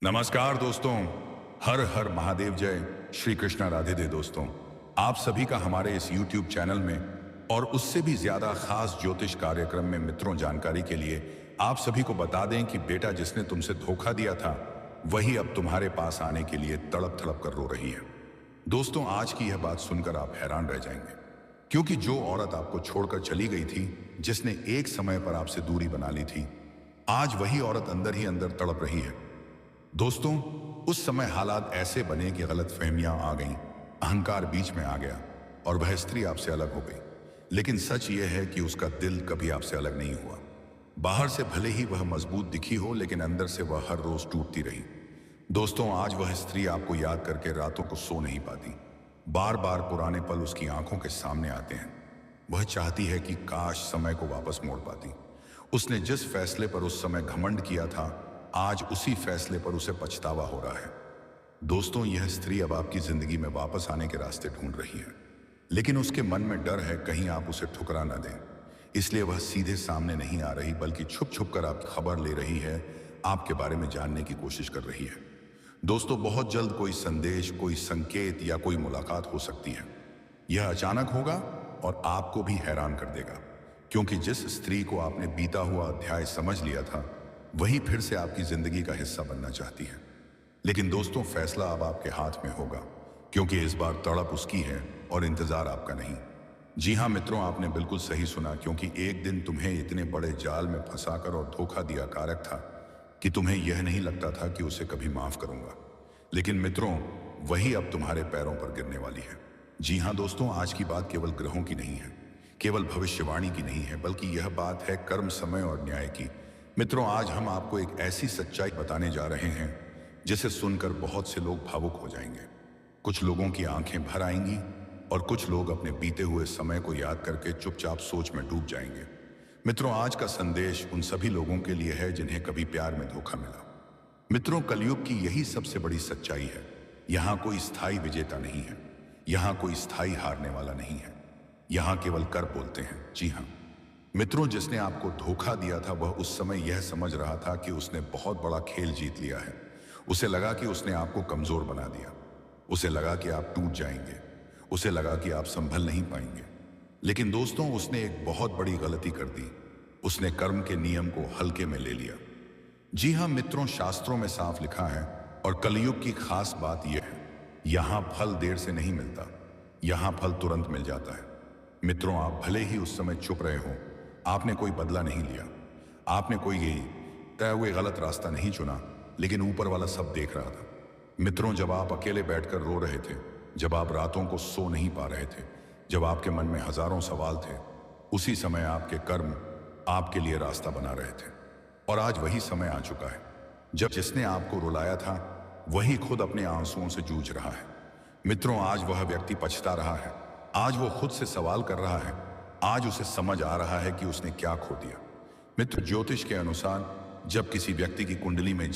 नमस्कार दोस्तों। हर हर महादेव जय। श्री कृष्णा राधे दे दोस्तों। आप सभी का हमारे इस YouTube चैनल में और उससे भी ज्यादा खास ज्योतिष कार्यक्रम में मित्रों जानकारी के लिए आप सभी को बता दें कि बेटा जिसने तुमसे धोखा दिया था वही अब तुम्हारे पास आने के लिए तड़प तड़प कर रो रही है। दोस्तों आज की यह बात सुनकर आप हैरान रह जाएंगे, क्योंकि जो औरत आपको छोड़कर चली गई थी, जिसने एक समय पर आपसे दूरी बना ली थी, आज वही औरत अंदर ही अंदर तड़प रही है। दोस्तों उस समय हालात ऐसे बने कि गलतफहमियां आ गईं, अहंकार बीच में आ गया और वह स्त्री आपसे अलग हो गई। लेकिन सच यह है कि उसका दिल कभी आपसे अलग नहीं हुआ। बाहर से भले ही वह मजबूत दिखी हो, लेकिन अंदर से वह हर रोज टूटती रही। दोस्तों आज वह स्त्री आपको याद करके रातों को सो नहीं पाती। बार बार पुराने पल उसकी आंखों के सामने आते हैं। वह चाहती है कि काश समय को वापस मोड़ पाती। उसने जिस फैसले पर उस समय घमंड किया था, आज उसी फैसले पर उसे पछतावा हो रहा है। दोस्तों यह स्त्री अब आपकी जिंदगी में वापस आने के रास्ते ढूंढ रही है, लेकिन उसके मन में डर है कहीं आप उसे ठुकरा ना दें। इसलिए वह सीधे सामने नहीं आ रही, बल्कि छुप छुप कर आपकी खबर ले रही है, आपके बारे में जानने की कोशिश कर रही है। दोस्तों बहुत जल्द कोई संदेश, कोई संकेत या कोई मुलाकात हो सकती है। यह अचानक होगा और आपको भी हैरान कर देगा, क्योंकि जिस स्त्री को आपने बीता हुआ अध्याय समझ लिया था, वही फिर से आपकी जिंदगी का हिस्सा बनना चाहती है। लेकिन दोस्तों फैसला अब आपके हाथ में होगा, क्योंकि इस बार तड़प उसकी है और इंतजार आपका नहीं। जी हाँ मित्रों, आपने बिल्कुल सही सुना, क्योंकि एक दिन तुम्हें इतने बड़े जाल में फंसाकर और धोखा दिया कारक था कि तुम्हें यह नहीं लगता था कि उसे कभी माफ करूंगा। लेकिन मित्रों वही अब तुम्हारे पैरों पर गिरने वाली है। जी हाँ दोस्तों, आज की बात केवल ग्रहों की नहीं है, केवल भविष्यवाणी की नहीं है, बल्कि यह बात है कर्म, समय और न्याय की। मित्रों आज हम आपको एक ऐसी सच्चाई बताने जा रहे हैं जिसे सुनकर बहुत से लोग भावुक हो जाएंगे। कुछ लोगों की आंखें भर आएंगी और कुछ लोग अपने बीते हुए समय को याद करके चुपचाप सोच में डूब जाएंगे। मित्रों आज का संदेश उन सभी लोगों के लिए है जिन्हें कभी प्यार में धोखा मिला। मित्रों कलयुग की यही सबसे बड़ी सच्चाई है। यहाँ कोई स्थायी विजेता नहीं है, यहाँ कोई स्थायी हारने वाला नहीं है, यहाँ केवल कर बोलते हैं। जी हाँ मित्रों, जिसने आपको धोखा दिया था वह उस समय यह समझ रहा था कि उसने बहुत बड़ा खेल जीत लिया है। उसे लगा कि उसने आपको कमजोर बना दिया, उसे लगा कि आप टूट जाएंगे, उसे लगा कि आप संभल नहीं पाएंगे। लेकिन दोस्तों उसने एक बहुत बड़ी गलती कर दी। उसने कर्म के नियम को हल्के में ले लिया। जी हाँ मित्रों, शास्त्रों में साफ लिखा है और कलयुग की खास बात यह है, यहां फल देर से नहीं मिलता, यहां फल तुरंत मिल जाता है। मित्रों आप भले ही उस समय चुप रहे हो, आपने कोई बदला नहीं लिया, आपने कोई तय हुए गलत रास्ता नहीं चुना, लेकिन ऊपर वाला सब देख रहा था। मित्रों जब आप अकेले बैठकर रो रहे थे, जब आप रातों को सो नहीं पा रहे थे, जब आपके मन में हजारों सवाल थे, उसी समय आपके कर्म आपके लिए रास्ता बना रहे थे। और आज वही समय आ चुका है जब जिसने आपको रुलाया था वही खुद अपने आंसुओं से जूझ रहा है। मित्रों आज वह व्यक्ति पछता रहा है, आज वो खुद से सवाल कर रहा है, आज उसे समझ आ रहा है कि उसने क्या खो दिया। मित्र ज्योतिष के अनुसार जब किसी व्यक्ति की कुंडली में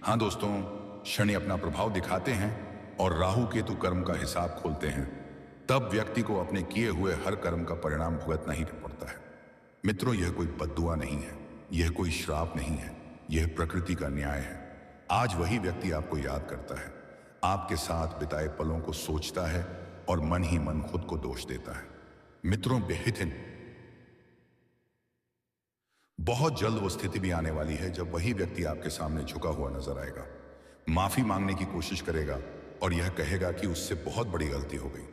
हाँ दोस्तों शनि अपना प्रभाव दिखाते हैं और राहु केतु कर्म का हिसाब खोलते हैं, तब व्यक्ति को अपने किए हुए हर कर्म का परिणाम भुगतना ही पड़ता है। मित्रों यह कोई बद्दुआ नहीं है, यह कोई श्राप नहीं है, यह प्रकृति का न्याय है। आज वही व्यक्ति आपको याद करता है, आपके साथ बिताए पलों को सोचता है और मन ही मन खुद को दोष देता है। मित्रों बेहितिन बहुत जल्द वो स्थिति भी आने वाली है जब वही व्यक्ति आपके सामने झुका हुआ नजर आएगा, माफी मांगने की कोशिश करेगा और यह कहेगा कि उससे बहुत बड़ी गलती हो गई।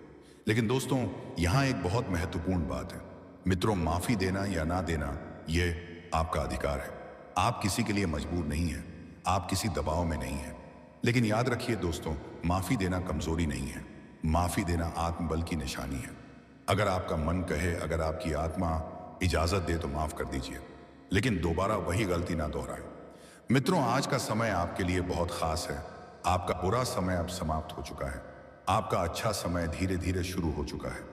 लेकिन दोस्तों यहां एक बहुत महत्वपूर्ण बात है। मित्रों माफी देना या ना देना यह आपका अधिकार है। आप किसी के लिए मजबूर नहीं है, आप किसी दबाव में नहीं है। लेकिन याद रखिए दोस्तों, माफी देना कमजोरी नहीं है, माफी देना आत्मबल की निशानी है। अगर आपका मन कहे, अगर आपकी आत्मा इजाजत दे तो माफ कर दीजिए, लेकिन दोबारा वही गलती ना दोहराएं। मित्रों आज का समय आपके लिए बहुत खास है। आपका बुरा समय अब समाप्त हो चुका है, आपका अच्छा समय धीरे धीरे शुरू हो चुका है।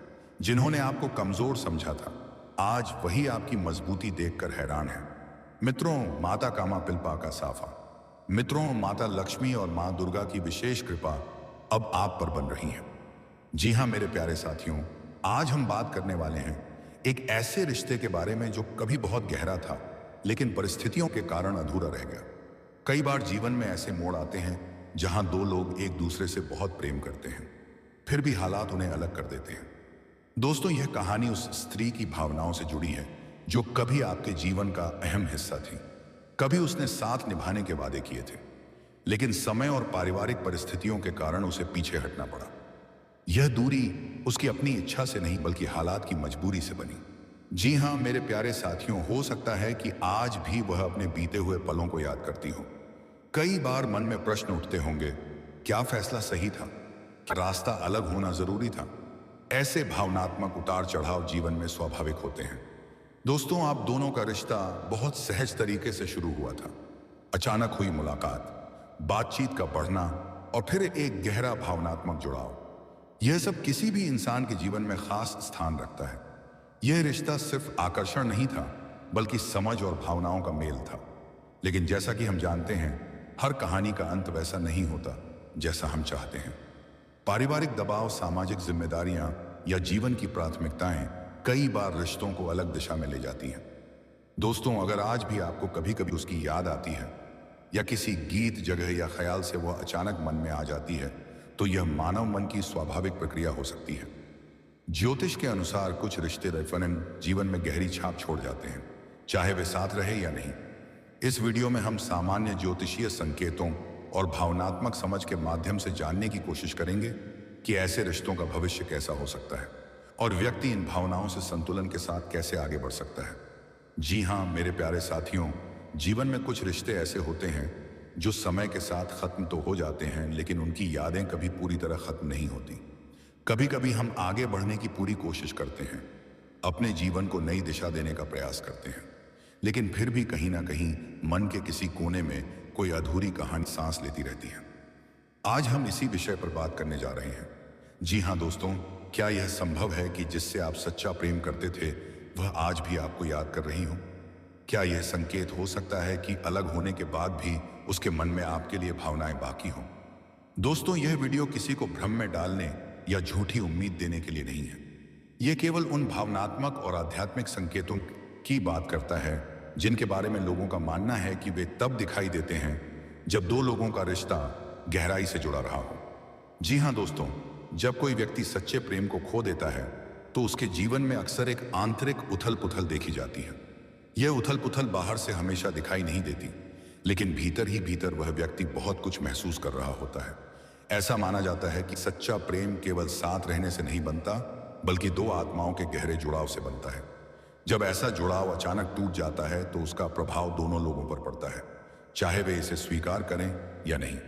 जिन्होंने आपको कमजोर समझा था आज वही आपकी मजबूती देखकर हैरान है। मित्रों माता कामा पिलपा का साफा, मित्रों माता लक्ष्मी और मां दुर्गा की विशेष कृपा अब आप पर बन रही है। जी हां मेरे प्यारे साथियों, आज हम बात करने वाले हैं एक ऐसे रिश्ते के बारे में जो कभी बहुत गहरा था लेकिन परिस्थितियों के कारण अधूरा रह गया। कई बार जीवन में ऐसे मोड़ आते हैं जहां दो लोग एक दूसरे से बहुत प्रेम करते हैं, फिर भी हालात उन्हें अलग कर देते हैं। दोस्तों, यह कहानी उस स्त्री की भावनाओं से जुड़ी है जो कभी आपके जीवन का अहम हिस्सा थी। कभी उसने साथ निभाने के वादे किए थे, लेकिन समय और पारिवारिक परिस्थितियों के कारण उसे पीछे हटना पड़ा। यह दूरी उसकी अपनी इच्छा से नहीं बल्कि हालात की मजबूरी से बनी। जी हाँ मेरे प्यारे साथियों, हो सकता है कि आज भी वह अपने बीते हुए पलों को याद करती हो। कई बार मन में प्रश्न उठते होंगे, क्या फैसला सही था? क्या रास्ता अलग होना जरूरी था? ऐसे भावनात्मक उतार चढ़ाव जीवन में स्वाभाविक होते हैं। दोस्तों, आप दोनों का रिश्ता बहुत सहज तरीके से शुरू हुआ था। अचानक हुई मुलाकात, बातचीत का बढ़ना और फिर एक गहरा भावनात्मक जुड़ाव। यह सब किसी भी इंसान के जीवन में खास स्थान रखता है। यह रिश्ता सिर्फ आकर्षण नहीं था बल्कि समझ और भावनाओं का मेल था। लेकिन जैसा कि हम जानते हैं, हर कहानी का अंत वैसा नहीं होता जैसा हम चाहते हैं। पारिवारिक दबाव, सामाजिक जिम्मेदारियां या जीवन की प्राथमिकताएं कई बार रिश्तों को अलग दिशा में ले जाती हैं। दोस्तों, अगर आज भी आपको कभी कभी उसकी याद आती है या किसी गीत, जगह या ख्याल से वह अचानक मन में आ जाती है, तो यह मानव मन की स्वाभाविक प्रक्रिया हो सकती है। ज्योतिष के अनुसार कुछ रिश्ते जीवन में गहरी छाप छोड़ जाते हैं, चाहे वे साथ रहे या नहीं। इस वीडियो में हम सामान्य ज्योतिषीय संकेतों और भावनात्मक समझ के माध्यम से जानने की कोशिश करेंगे कि ऐसे रिश्तों का भविष्य कैसा हो सकता है और व्यक्ति इन भावनाओं से संतुलन के साथ कैसे आगे बढ़ सकता है। जी हाँ मेरे प्यारे साथियों, जीवन में कुछ रिश्ते ऐसे होते हैं जो समय के साथ खत्म तो हो जाते हैं, लेकिन उनकी यादें कभी पूरी तरह खत्म नहीं होती। कभी कभी हम आगे बढ़ने की पूरी कोशिश करते हैं, अपने जीवन को नई दिशा देने का प्रयास करते हैं, लेकिन फिर भी कहीं ना कहीं मन के किसी कोने में कोई अधूरी कहानी सांस लेती रहती है। आज हम इसी विषय पर बात करने जा रहे हैं। जी हाँ दोस्तों, क्या यह संभव है कि जिससे आप सच्चा प्रेम करते थे वह आज भी आपको याद कर रही हो? क्या यह संकेत हो सकता है कि अलग होने के बाद भी उसके मन में आपके लिए भावनाएं बाकी हों? दोस्तों, यह वीडियो किसी को भ्रम में डालने या झूठी उम्मीद देने के लिए नहीं है। यह केवल उन भावनात्मक और आध्यात्मिक संकेतों की बात करता है जिनके बारे में लोगों का मानना है कि वे तब दिखाई देते हैं जब दो लोगों का रिश्ता गहराई से जुड़ा रहा हो। जी हाँ दोस्तों, जब कोई व्यक्ति सच्चे प्रेम को खो देता है तो उसके जीवन में अक्सर एक आंतरिक उथल पुथल देखी जाती है। यह उथल पुथल बाहर से हमेशा दिखाई नहीं देती, लेकिन भीतर ही भीतर वह व्यक्ति बहुत कुछ महसूस कर रहा होता है। ऐसा माना जाता है कि सच्चा प्रेम केवल साथ रहने से नहीं बनता, बल्कि दो आत्माओं के गहरे जुड़ाव से बनता है। जब ऐसा जुड़ाव अचानक टूट जाता है तो उसका प्रभाव दोनों लोगों पर पड़ता है, चाहे वे इसे स्वीकार करें या नहीं।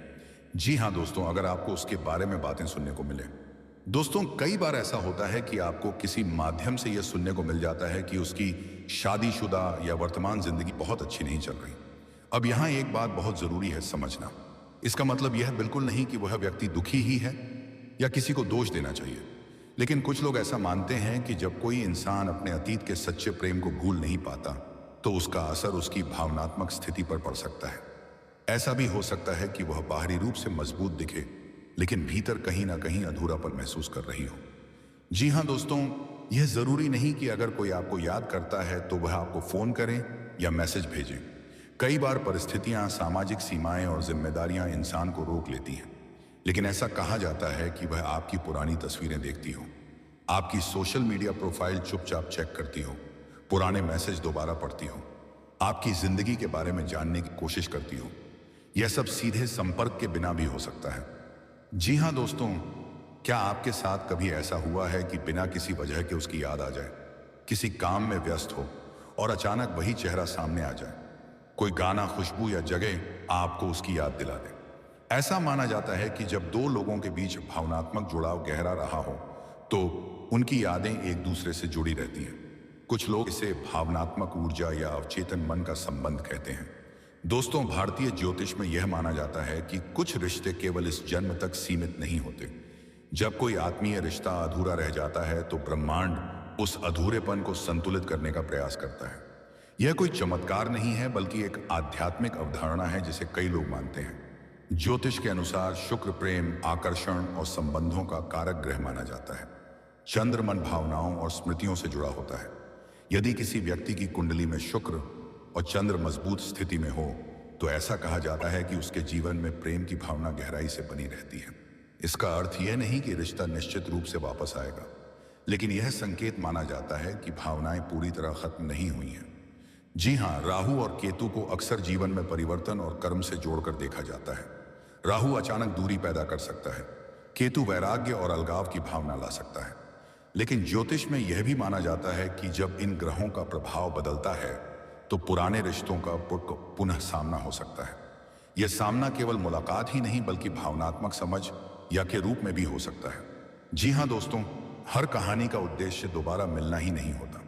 जी हाँ दोस्तों, अगर आपको उसके बारे में बातें सुनने को मिले। दोस्तों, कई बार ऐसा होता है कि आपको किसी माध्यम से यह सुनने को मिल जाता है कि उसकी शादीशुदा या वर्तमान जिंदगी बहुत अच्छी नहीं चल रही। अब यहाँ एक बात बहुत जरूरी है समझना। इसका मतलब यह बिल्कुल नहीं कि वह व्यक्ति दुखी ही है या किसी को दोष देना चाहिए, लेकिन कुछ लोग ऐसा मानते हैं कि जब कोई इंसान अपने अतीत के सच्चे प्रेम को भूल नहीं पाता तो उसका असर उसकी भावनात्मक स्थिति पर पड़ सकता है। ऐसा भी हो सकता है कि वह बाहरी रूप से मजबूत दिखे, लेकिन भीतर कहीं ना कहीं अधूरापन महसूस कर रही हो। जी हाँ दोस्तों, यह जरूरी नहीं कि अगर कोई आपको याद करता है तो वह आपको फोन करें या मैसेज भेजें। कई बार परिस्थितियां, सामाजिक सीमाएं और जिम्मेदारियां इंसान को रोक लेती हैं, लेकिन ऐसा कहा जाता है कि वह आपकी पुरानी तस्वीरें देखती हो, आपकी सोशल मीडिया प्रोफाइल चुपचाप चेक करती हो, पुराने मैसेज दोबारा पढ़ती हो, आपकी जिंदगी के बारे में जानने की कोशिश करती हो। यह सब सीधे संपर्क के बिना भी हो सकता है। जी हाँ दोस्तों, क्या आपके साथ कभी ऐसा हुआ है कि बिना किसी वजह के उसकी याद आ जाए? किसी काम में व्यस्त हो और अचानक वही चेहरा सामने आ जाए, कोई गाना, खुशबू या जगह आपको उसकी याद दिला दे। ऐसा माना जाता है कि जब दो लोगों के बीच भावनात्मक जुड़ाव गहरा रहा हो तो उनकी यादें एक दूसरे से जुड़ी रहती हैं। कुछ लोग इसे भावनात्मक ऊर्जा या अवचेतन मन का संबंध कहते हैं। दोस्तों, भारतीय ज्योतिष में यह माना जाता है कि कुछ रिश्ते केवल इस जन्म तक सीमित नहीं होते। जब कोई आत्मीय रिश्ता अधूरा रह जाता है तो ब्रह्मांड उस अधूरेपन को संतुलित करने का प्रयास करता है। यह कोई चमत्कार नहीं है, बल्कि एक आध्यात्मिक अवधारणा है जिसे कई लोग मानते हैं। ज्योतिष के अनुसार शुक्र प्रेम, आकर्षण और संबंधों का कारक ग्रह माना जाता है। चंद्र मन भावनाओं और स्मृतियों से जुड़ा होता है। यदि किसी व्यक्ति की कुंडली में शुक्र और चंद्र मजबूत स्थिति में हो तो ऐसा कहा जाता है कि उसके जीवन में प्रेम की भावना गहराई से बनी रहती है। इसका अर्थ यह नहीं कि रिश्ता निश्चित रूप से वापस आएगा, लेकिन यह संकेत माना जाता है कि भावनाएं पूरी तरह खत्म नहीं हुई हैं। जी हाँ, राहु और केतु को अक्सर जीवन में परिवर्तन और कर्म से जोड़कर देखा जाता है। राहु अचानक दूरी पैदा कर सकता है, केतु वैराग्य और अलगाव की भावना ला सकता है। लेकिन ज्योतिष में यह भी माना जाता है कि जब इन ग्रहों का प्रभाव बदलता है तो पुराने रिश्तों का पुनः सामना हो सकता है। यह सामना केवल मुलाकात ही नहीं बल्कि भावनात्मक समझ या के रूप में भी हो सकता है। जी हाँ दोस्तों, हर कहानी का उद्देश्य दोबारा मिलना ही नहीं होता।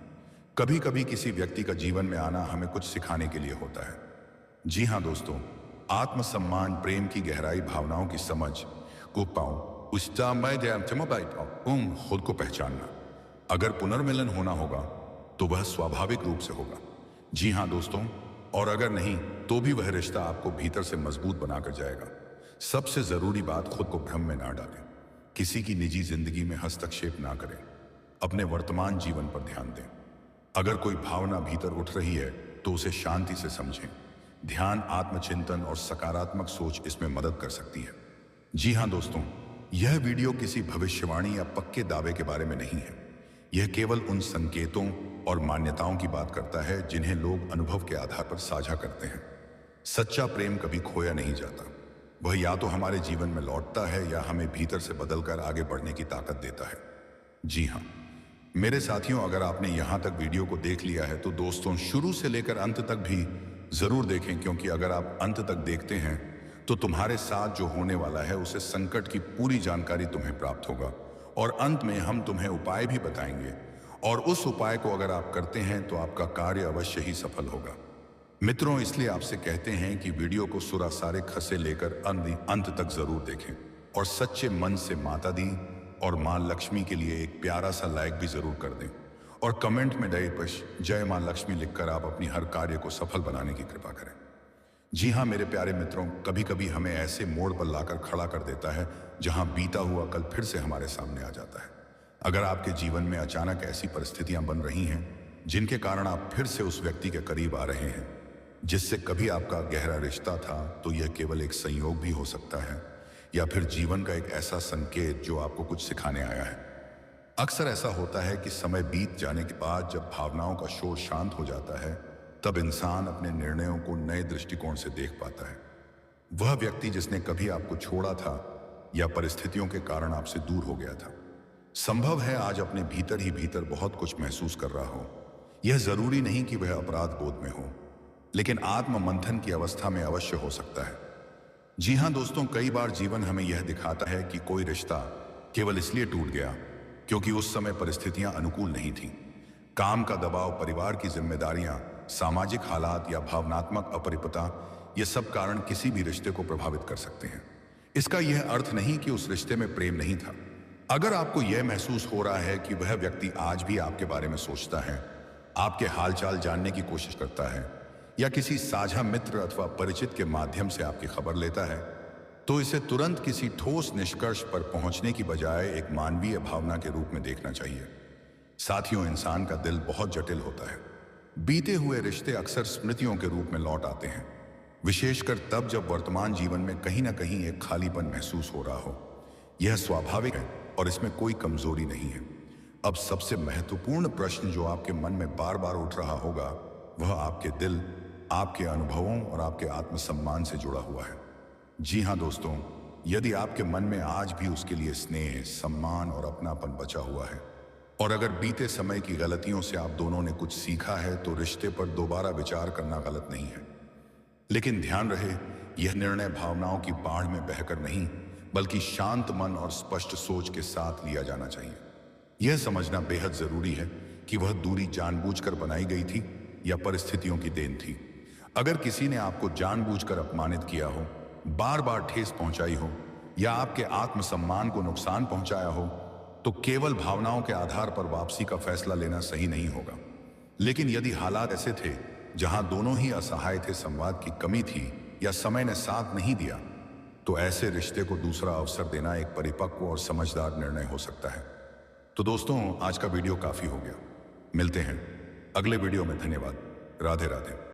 कभी कभी किसी व्यक्ति का जीवन में आना हमें कुछ सिखाने के लिए होता है। जी हाँ दोस्तों, आत्मसम्मान, प्रेम की गहराई, भावनाओं की समझ को खुद को पहचानना। अगर पुनर्मिलन होना होगा तो वह स्वाभाविक रूप से होगा। जी हाँ दोस्तों, और अगर नहीं तो भी वह रिश्ता आपको भीतर से मजबूत बनाकर जाएगा। सबसे जरूरी बात, खुद को भ्रम में ना डालें, किसी की निजी जिंदगी में हस्तक्षेप ना करें, अपने वर्तमान जीवन पर ध्यान दें। अगर कोई भावना भीतर उठ रही है तो उसे शांति से समझें। ध्यान, आत्मचिंतन और सकारात्मक सोच इसमें मदद कर सकती है। जी हाँ दोस्तों, यह वीडियो किसी भविष्यवाणी या पक्के दावे के बारे में नहीं है। यह केवल उन संकेतों और मान्यताओं की बात करता है जिन्हें लोग अनुभव के आधार पर साझा करते हैं। सच्चा प्रेम कभी खोया नहीं जाता। वह या तो हमारे जीवन में लौटता है या हमें भीतर से बदलकर आगे बढ़ने की ताकत देता है। जी हाँ मेरे साथियों, अगर आपने यहाँ तक वीडियो को देख लिया है तो दोस्तों शुरू से लेकर अंत तक भी जरूर देखें, क्योंकि अगर आप अंत तक देखते हैं तो तुम्हारे साथ जो होने वाला है उसे संकट की पूरी जानकारी तुम्हें प्राप्त होगा और अंत में हम तुम्हें उपाय भी बताएंगे, और उस उपाय को अगर आप करते हैं तो आपका कार्य अवश्य ही सफल होगा। मित्रों, इसलिए आपसे कहते हैं कि वीडियो को सुरा सारे खसे लेकर अंत तक जरूर देखें और सच्चे मन से माता दी और मां लक्ष्मी के लिए एक प्यारा सा लाइक भी जरूर कर दें और कमेंट में जय मां लक्ष्मी लिखकर आप अपनी हर कार्य को सफल बनाने की कृपा करें। जी हाँ मेरे प्यारे मित्रों, कभी कभी हमें ऐसे मोड़ पर लाकर खड़ा कर देता है जहां बीता हुआ कल फिर से हमारे सामने आ जाता है। अगर आपके जीवन में अचानक ऐसी परिस्थितियां बन रही हैं जिनके कारण आप फिर से उस व्यक्ति के करीब आ रहे हैं जिससे कभी आपका गहरा रिश्ता था, तो यह केवल एक संयोग भी हो सकता है या फिर जीवन का एक ऐसा संकेत जो आपको कुछ सिखाने आया है। अक्सर ऐसा होता है कि समय बीत जाने के बाद जब भावनाओं का शोर शांत हो जाता है तब इंसान अपने निर्णयों को नए दृष्टिकोण से देख पाता है। वह व्यक्ति जिसने कभी आपको छोड़ा था या परिस्थितियों के कारण आपसे दूर हो गया था, संभव है आज अपने भीतर ही भीतर बहुत कुछ महसूस कर रहा हो। यह जरूरी नहीं कि वह अपराध बोध में हो, लेकिन आत्म मंथन की अवस्था में अवश्य हो सकता है। जी हाँ दोस्तों, कई बार जीवन हमें यह दिखाता है कि कोई रिश्ता केवल इसलिए टूट गया क्योंकि उस समय परिस्थितियां अनुकूल नहीं थीं। काम का दबाव, परिवार की जिम्मेदारियां, सामाजिक हालात या भावनात्मक अपरिपता, ये सब कारण किसी भी रिश्ते को प्रभावित कर सकते हैं। इसका यह अर्थ नहीं कि उस रिश्ते में प्रेम नहीं था। अगर आपको यह महसूस हो रहा है कि वह व्यक्ति आज भी आपके बारे में सोचता है, आपके हालचाल जानने की कोशिश करता है या किसी साझा मित्र अथवा परिचित के माध्यम से आपकी खबर लेता है, तो इसे तुरंत किसी ठोस निष्कर्ष पर पहुंचने की बजाय एक मानवीय भावना के रूप में देखना चाहिए। साथियों, इंसान का दिल बहुत जटिल होता है। बीते हुए रिश्ते अक्सर स्मृतियों के रूप में लौट आते हैं, विशेषकर तब जब वर्तमान जीवन में कहीं ना कहीं एक खालीपन महसूस हो रहा हो। यह स्वाभाविक है और इसमें कोई कमजोरी नहीं है। अब सबसे महत्वपूर्ण प्रश्न जो आपके मन में बार बार उठ रहा होगा वह आपके दिल, आपके अनुभवों और आपके आत्मसम्मान से जुड़ा हुआ है। जी हाँ दोस्तों, यदि आपके मन में आज भी उसके लिए स्नेह, सम्मान और अपनापन बचा हुआ है और अगर बीते समय की गलतियों से आप दोनों ने कुछ सीखा है तो रिश्ते पर दोबारा विचार करना गलत नहीं है। लेकिन ध्यान रहे, यह निर्णय भावनाओं की बाढ़ में बहकर नहीं बल्कि शांत मन और स्पष्ट सोच के साथ लिया जाना चाहिए। यह समझना बेहद जरूरी है कि वह दूरी जानबूझकर बनाई गई थी या परिस्थितियों की देन थी। अगर किसी ने आपको जानबूझकर अपमानित किया हो, बार बार ठेस पहुंचाई हो या आपके आत्मसम्मान को नुकसान पहुंचाया हो, तो केवल भावनाओं के आधार पर वापसी का फैसला लेना सही नहीं होगा। लेकिन यदि हालात ऐसे थे जहां दोनों ही असहाय थे, संवाद की कमी थी या समय ने साथ नहीं दिया, तो ऐसे रिश्ते को दूसरा अवसर देना एक परिपक्व और समझदार निर्णय हो सकता है। तो दोस्तों, आज का वीडियो काफी हो गया। मिलते हैं अगले वीडियो में। धन्यवाद। राधे राधे।